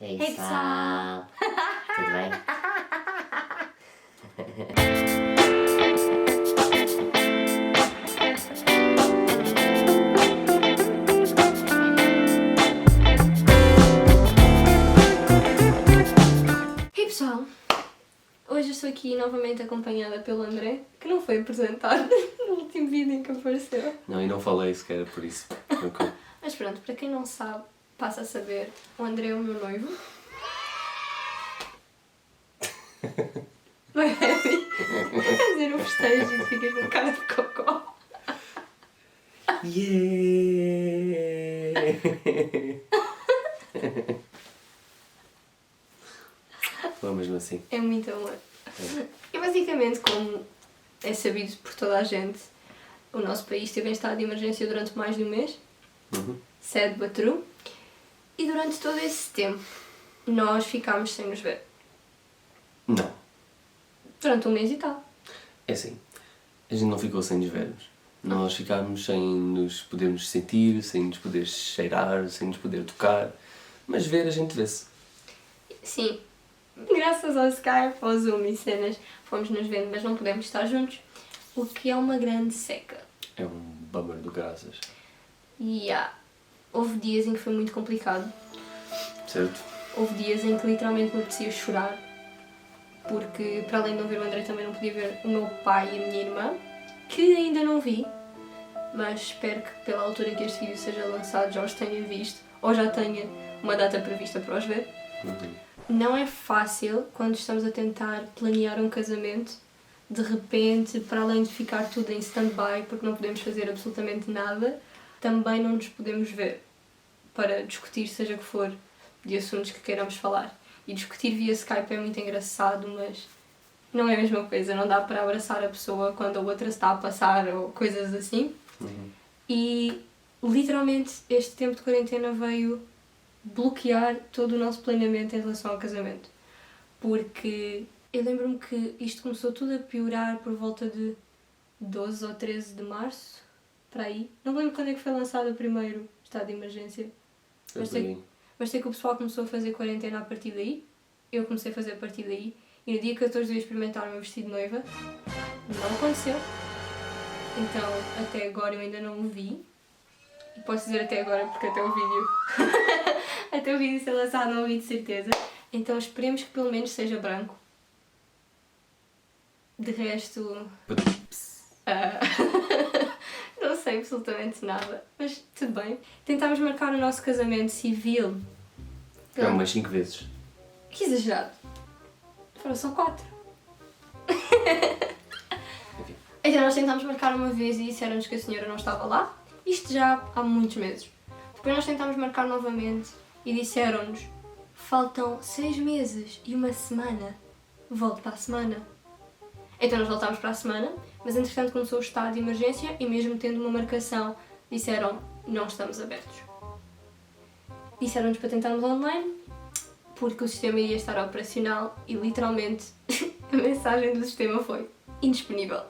Ei, Ei, pessoal! Tudo bem? Hey pessoal, hoje estou aqui novamente acompanhada pelo André, que não foi apresentado no último vídeo em que apareceu. Não, e não falei sequer por isso. Tranquilo. Mas pronto, para quem não sabe, passa a saber, o André é o meu noivo. Vai fazer um festejo e ficas com cara de cocó. Yeah! Bom, mesmo assim. É muito amor. E basicamente, como é sabido por toda a gente, o nosso país esteve em estado de emergência durante mais de um mês. Sad but true. E durante todo esse tempo, nós ficámos sem nos ver. Não. Durante um mês e tal. É assim. A gente não ficou sem nos vermos. Nós ficámos sem nos podermos sentir, sem nos poder cheirar, sem nos poder tocar. Mas ver a gente vê-se. Sim, graças ao Skype, ao Zoom e cenas, fomos nos vendo, mas não podemos estar juntos. O que é uma grande seca. É um bummer do graças. E houve dias em que foi muito complicado. Certo? Houve dias em que literalmente me apetecia chorar. Porque, para além de não ver o André, também não podia ver o meu pai e a minha irmã, que ainda não vi, mas espero que pela altura em que este vídeo seja lançado já os tenha visto, ou já tenha uma data prevista para os ver. Não é fácil quando estamos a tentar planear um casamento, de repente, para além de ficar tudo em stand-by, porque não podemos fazer absolutamente nada, também não nos podemos ver para discutir seja o que for de assuntos que queiramos falar. E discutir via Skype é muito engraçado, mas não é a mesma coisa, não dá para abraçar a pessoa quando a outra está a passar ou coisas assim. E literalmente este tempo de quarentena veio bloquear todo o nosso planeamento em relação ao casamento. Porque eu lembro-me que isto começou tudo a piorar por volta de 12 ou 13 de março, para aí. Não me lembro quando é que foi lançado o primeiro estado de emergência. Mas sei que o pessoal começou a fazer quarentena a partir daí. Eu comecei a fazer a partir daí. E no dia 14 eu ia experimentar o meu vestido de noiva. Não aconteceu. Então, até agora eu ainda não o vi. E posso dizer até agora porque até o vídeo... até o vídeo ser lançado não o vi de certeza. Então esperemos que pelo menos seja branco. De resto... não sei absolutamente nada. Mas tudo bem. Tentámos marcar o nosso casamento civil. É umas 5 vezes. Que exagerado. Foram só 4. Então nós tentámos marcar uma vez e disseram-nos que a senhora não estava lá. Isto já há muitos meses. Depois nós tentámos marcar novamente e disseram-nos: faltam 6 meses e uma semana. Volte para a semana. Então nós voltámos para a semana, mas entretanto começou o estado de emergência e mesmo tendo uma marcação, disseram: não estamos abertos. Disseram-nos para tentarmos online, porque o sistema iria estar operacional e literalmente a mensagem do sistema foi indisponível.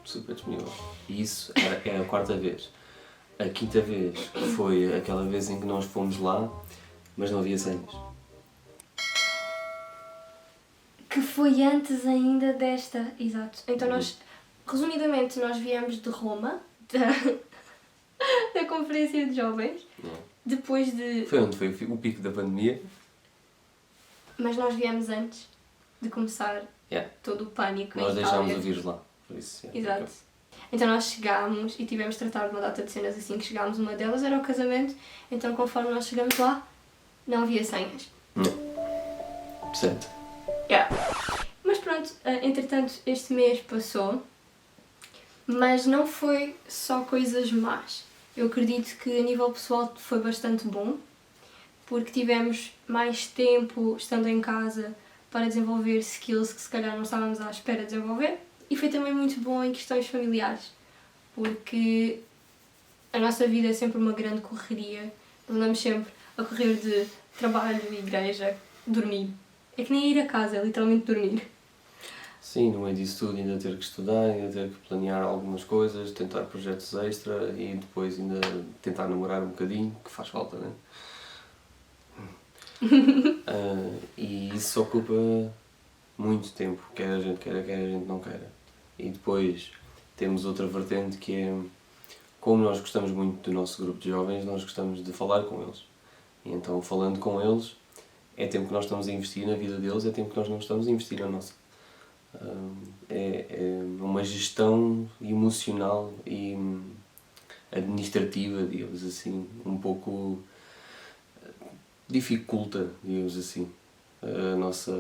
Super disponível. E isso é a 4ª vez. A 5ª vez foi aquela vez em que nós fomos lá, mas não havia senhas. Que foi antes ainda desta. Exato. Então nós, resumidamente, nós viemos de Roma, da conferência de jovens, depois de... Foi onde foi o pico da pandemia. Mas nós viemos antes de começar todo o pânico. Nós em deixámos Itália. o vírus lá. Por isso, Exato. Então nós chegámos e tivemos de tratar de uma data de cenas assim que chegámos. Uma delas era o casamento, então conforme nós chegamos lá, não havia senhas. Certo. Mas pronto, entretanto este mês passou, mas não foi só coisas más. Eu acredito que a nível pessoal foi bastante bom, porque tivemos mais tempo estando em casa para desenvolver skills que se calhar não estávamos à espera de desenvolver. E foi também muito bom em questões familiares, porque a nossa vida é sempre uma grande correria. Andamos sempre a correr de trabalho, igreja, dormir. É que nem ir a casa, é literalmente dormir. Sim, no meio disso tudo ainda ter que estudar, ainda ter que planear algumas coisas, tentar projetos extra e depois ainda tentar namorar um bocadinho, que faz falta, não é? E isso ocupa muito tempo, quer a gente queira, quer a gente não queira. E depois temos outra vertente que é, como nós gostamos muito do nosso grupo de jovens, nós gostamos de falar com eles. E então, falando com eles, é tempo que nós estamos a investir na vida deles, é tempo que nós não estamos a investir na nossa. É uma gestão emocional e administrativa, digamos assim, um pouco dificulta, digamos assim, a nossa...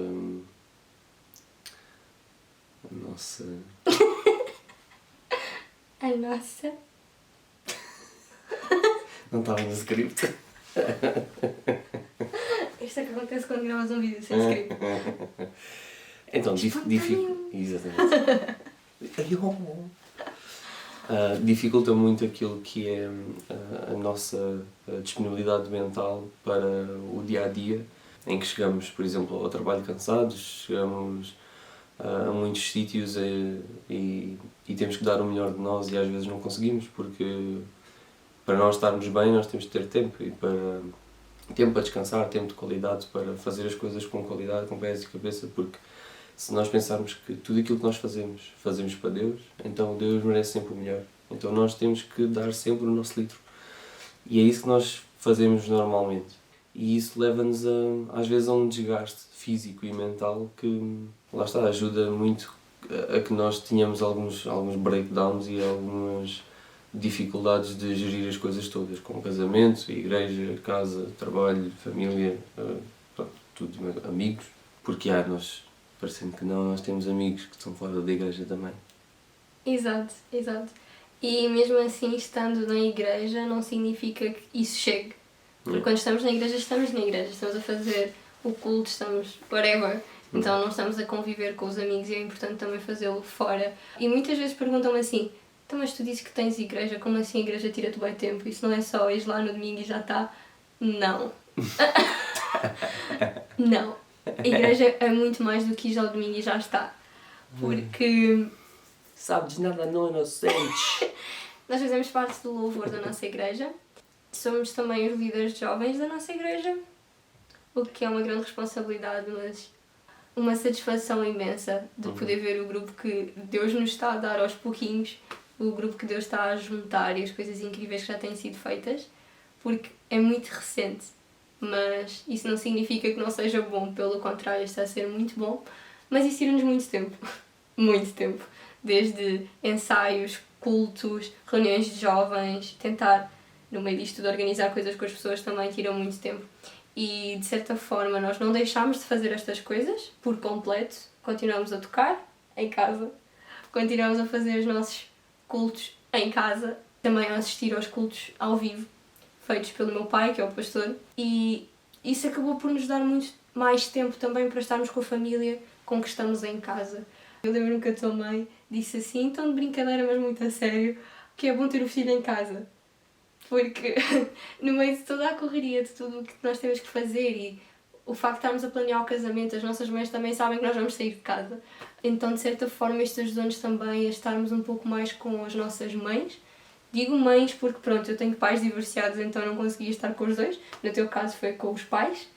A nossa. Não estava no script. Isto é que acontece quando gravas um vídeo sem script. Então, exatamente. Dificulta muito aquilo que é a nossa disponibilidade mental para o dia-a-dia, em que chegamos, por exemplo, ao trabalho cansados, chegamos a muitos sítios e temos que dar o melhor de nós e às vezes não conseguimos, porque para nós estarmos bem nós temos de ter tempo, e tempo para descansar, tempo de qualidade para fazer as coisas com qualidade, com pés e cabeça, porque se nós pensarmos que tudo aquilo que nós fazemos para Deus, então Deus merece sempre o melhor. Então nós temos que dar sempre o nosso litro. E é isso que nós fazemos normalmente. E isso leva-nos às vezes a um desgaste físico e mental que, lá está, ajuda muito a que nós tenhamos alguns breakdowns e algumas dificuldades de gerir as coisas todas, como casamento, igreja, casa, trabalho, família, tudo, amigos. Porque nós, parecendo que não, nós temos amigos que estão fora da igreja também. Exato. E mesmo assim, estando na igreja, não significa que isso chegue. Porque quando estamos na igreja, estamos a fazer o culto, estamos whatever. Então não estamos a conviver com os amigos e é importante também fazê-lo fora. E muitas vezes perguntam-me assim, então mas tu dizes que tens igreja, como assim a igreja tira-te bem tempo? Isso não é só ir lá no domingo e já está? Não. Não. A igreja é muito mais do que ir ao domingo e já está. Porque... Sabes nada, não inocente. Nós fazemos parte do louvor da nossa igreja. Somos também os líderes de jovens da nossa igreja. O que é uma grande responsabilidade, mas uma satisfação imensa de poder ver o grupo que Deus nos está a dar aos pouquinhos, o grupo que Deus está a juntar e as coisas incríveis que já têm sido feitas, porque é muito recente. Mas isso não significa que não seja bom, pelo contrário, está a ser muito bom. Mas isso tira-nos muito tempo. Muito tempo. Desde ensaios, cultos, reuniões de jovens, tentar, no meio disto tudo, organizar coisas com as pessoas também tira muito tempo. E, de certa forma, nós não deixámos de fazer estas coisas por completo. Continuamos a tocar em casa, continuamos a fazer os nossos cultos em casa, também a assistir aos cultos ao vivo, feitos pelo meu pai, que é o pastor. E isso acabou por nos dar muito mais tempo também para estarmos com a família com que estamos em casa. Eu lembro-me que a tua mãe disse assim, então de brincadeira, mas muito a sério, que é bom ter o filho em casa. Porque no meio de toda a correria, de tudo o que nós temos que fazer e o facto de estarmos a planear o casamento, as nossas mães também sabem que nós vamos sair de casa. Então, de certa forma, isto ajudou-nos também a estarmos um pouco mais com as nossas mães. Digo mães porque, pronto, eu tenho pais divorciados, então não conseguia estar com os dois. No teu caso foi com os pais.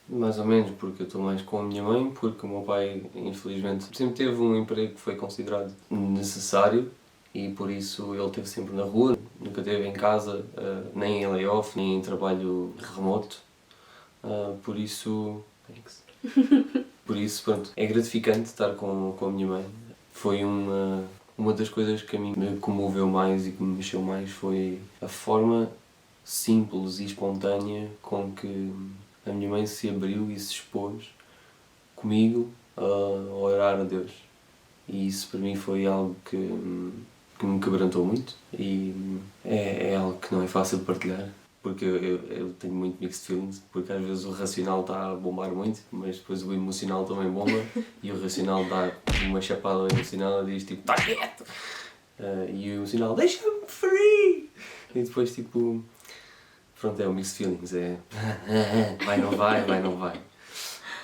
Mais ou menos, porque eu estou mais com a minha mãe, porque o meu pai, infelizmente, sempre teve um emprego que foi considerado necessário e por isso ele esteve sempre na rua, nunca esteve em casa, nem em layoff, nem em trabalho remoto. Por isso, pronto, é gratificante estar com a minha mãe. Foi uma das coisas que a mim me comoveu mais e que me mexeu mais foi a forma simples e espontânea com que a minha mãe se abriu e se expôs comigo a orar a Deus. E isso para mim foi algo que me quebrantou muito e é algo que não é fácil de partilhar, porque eu tenho muito mixed feelings, porque às vezes o racional está a bombar muito, mas depois o emocional também bomba e o racional dá uma chapada emocional e diz tipo, está quieto! E o emocional, deixa-me free! E depois tipo, pronto, é o mixed feelings, é vai não vai.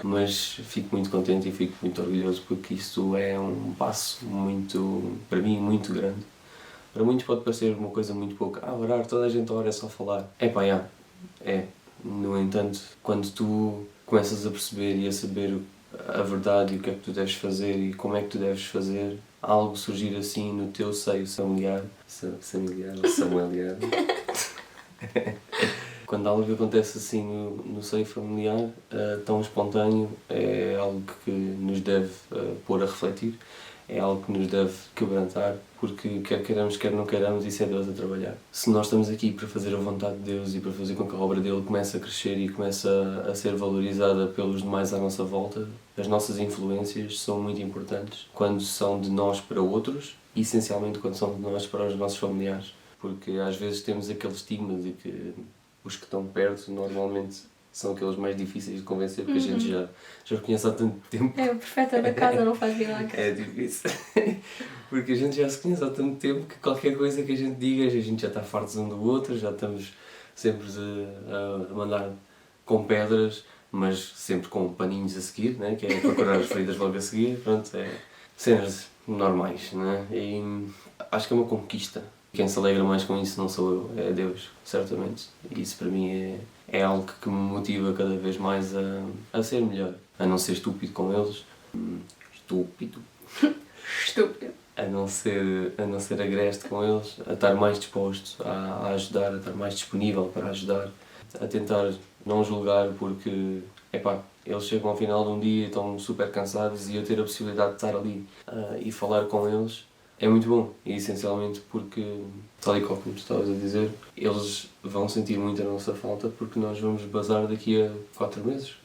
Mas fico muito contente e fico muito orgulhoso porque isso é um passo muito, para mim, muito grande. Para muitos pode parecer uma coisa muito pouca. Orar, toda a gente ora, é só falar. É, No entanto, quando tu começas a perceber e a saber a verdade e o que é que tu deves fazer e como é que tu deves fazer, algo surgir assim no teu seio familiar, familiar ou familiar. Quando algo acontece assim no seio familiar, tão espontâneo, é algo que nos deve pôr a refletir, é algo que nos deve quebrantar, porque quer queiramos, quer não queiramos, isso é Deus a trabalhar. Se nós estamos aqui para fazer a vontade de Deus e para fazer com que a obra dele comece a crescer e comece a ser valorizada pelos demais à nossa volta, as nossas influências são muito importantes quando são de nós para outros e essencialmente quando são de nós para os nossos familiares, porque às vezes temos aquele estigma de que os que estão perto normalmente são aqueles mais difíceis de convencer, porque a gente já os conhece há tanto tempo. É, o profeta da casa não faz milagres. É difícil. Porque a gente já se conhece há tanto tempo que qualquer coisa que a gente diga, a gente já está fartos um do outro, já estamos sempre a mandar com pedras, mas sempre com paninhos a seguir, né? Que é para curar as feridas logo a seguir. Pronto, é cenas normais, né? E acho que é uma conquista. Quem se alegra mais com isso não sou eu, é Deus, certamente. E isso para mim é algo que me motiva cada vez mais a ser melhor. A não ser estúpido com eles. Estúpido. A não ser agreste com eles. A estar mais disposto a ajudar, a estar mais disponível para ajudar. A tentar não julgar porque, eles chegam ao final de um dia e estão super cansados e eu ter a possibilidade de estar ali e falar com eles. É muito bom, e essencialmente porque, tal e qual como tu estavas a dizer, eles vão sentir muito a nossa falta porque nós vamos bazar daqui a 4 meses.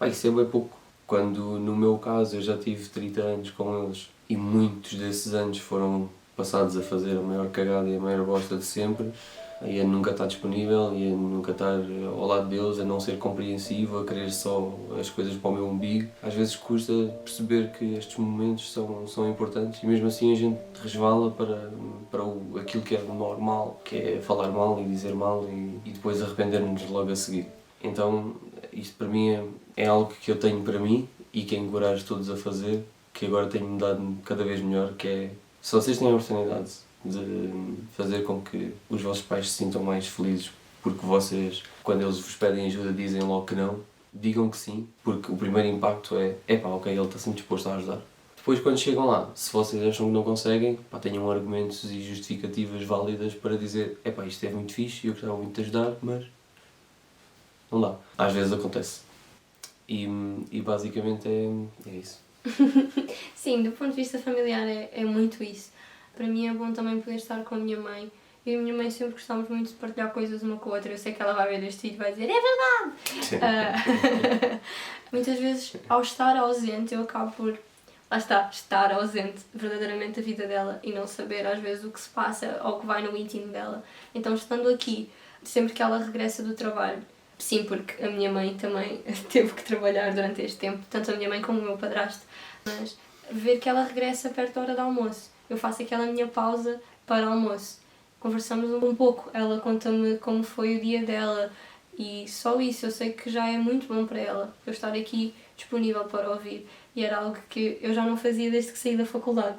Isso é bem pouco. Quando, no meu caso, eu já tive 30 anos com eles e muitos desses anos foram passados a fazer a maior cagada e a maior bosta de sempre, e a nunca estar disponível, e a nunca estar ao lado deles, a não ser compreensivo, a querer só as coisas para o meu umbigo. Às vezes custa perceber que estes momentos são importantes e mesmo assim a gente resvala para aquilo que é normal, que é falar mal e dizer mal e depois arrepender-nos logo a seguir. Então isto para mim é algo que eu tenho para mim e que encorajo todos a fazer, que agora tenho-me dado cada vez melhor, que é, se vocês têm a oportunidade de fazer com que os vossos pais se sintam mais felizes porque vocês, quando eles vos pedem ajuda, dizem logo que não, digam que sim, porque o primeiro impacto é ok, ele está sempre disposto a ajudar. Depois, quando chegam lá, se vocês acham que não conseguem, tenham argumentos e justificativas válidas para dizer isto é muito fixe e eu gostava muito de ajudar, mas não dá. Às vezes acontece. E basicamente é isso. Sim, do ponto de vista familiar é muito isso. Para mim é bom também poder estar com a minha mãe. Eu e a minha mãe sempre gostamos muito de partilhar coisas uma com a outra. Eu sei que ela vai ver este vídeo e vai dizer é verdade! Muitas vezes, ao estar ausente, eu acabo por, lá está, estar ausente verdadeiramente da vida dela e não saber às vezes o que se passa ou o que vai no íntimo dela. Então, estando aqui, sempre que ela regressa do trabalho, sim, porque a minha mãe também teve que trabalhar durante este tempo, tanto a minha mãe como o meu padrasto, mas ver que ela regressa perto da hora do almoço. Eu faço aquela minha pausa para almoço. Conversamos um pouco, ela conta-me como foi o dia dela e só isso eu sei que já é muito bom para ela, eu estar aqui disponível para ouvir. E era algo que eu já não fazia desde que saí da faculdade,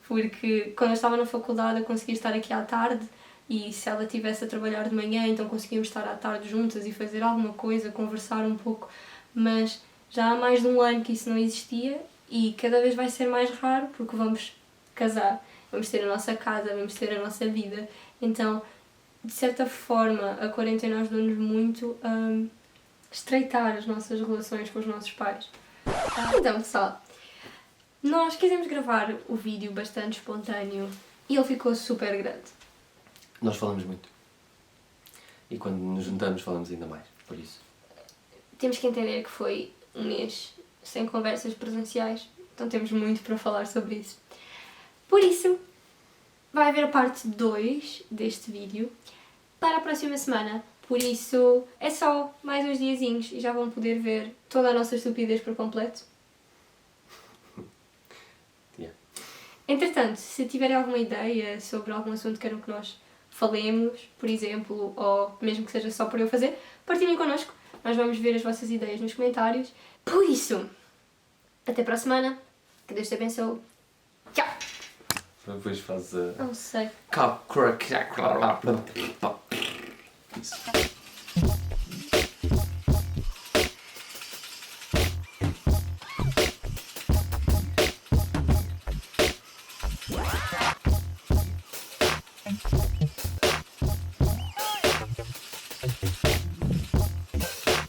porque quando eu estava na faculdade eu conseguia estar aqui à tarde e se ela estivesse a trabalhar de manhã então conseguíamos estar à tarde juntas e fazer alguma coisa, conversar um pouco, mas já há mais de um ano que isso não existia e cada vez vai ser mais raro porque vamos casar, vamos ter a nossa casa, vamos ter a nossa vida. Então, de certa forma, a quarentena ajudou-nos muito a estreitar as nossas relações com os nossos pais. Então, pessoal, nós quisemos gravar o vídeo bastante espontâneo e ele ficou super grande. Nós falamos muito. E quando nos juntamos falamos ainda mais, por isso. Temos que entender que foi um mês sem conversas presenciais, então temos muito para falar sobre isso. Por isso, vai haver a parte 2 deste vídeo para a próxima semana. Por isso, é só mais uns diazinhos e já vão poder ver toda a nossa estupidez por completo. Yeah. Entretanto, se tiverem alguma ideia sobre algum assunto que queiram que nós falemos, por exemplo, ou mesmo que seja só para eu fazer, partilhem connosco. Nós vamos ver as vossas ideias nos comentários. Por isso, até para a semana. Que Deus te abençoe. Tchau! Depois faz a... Não sei. Isso.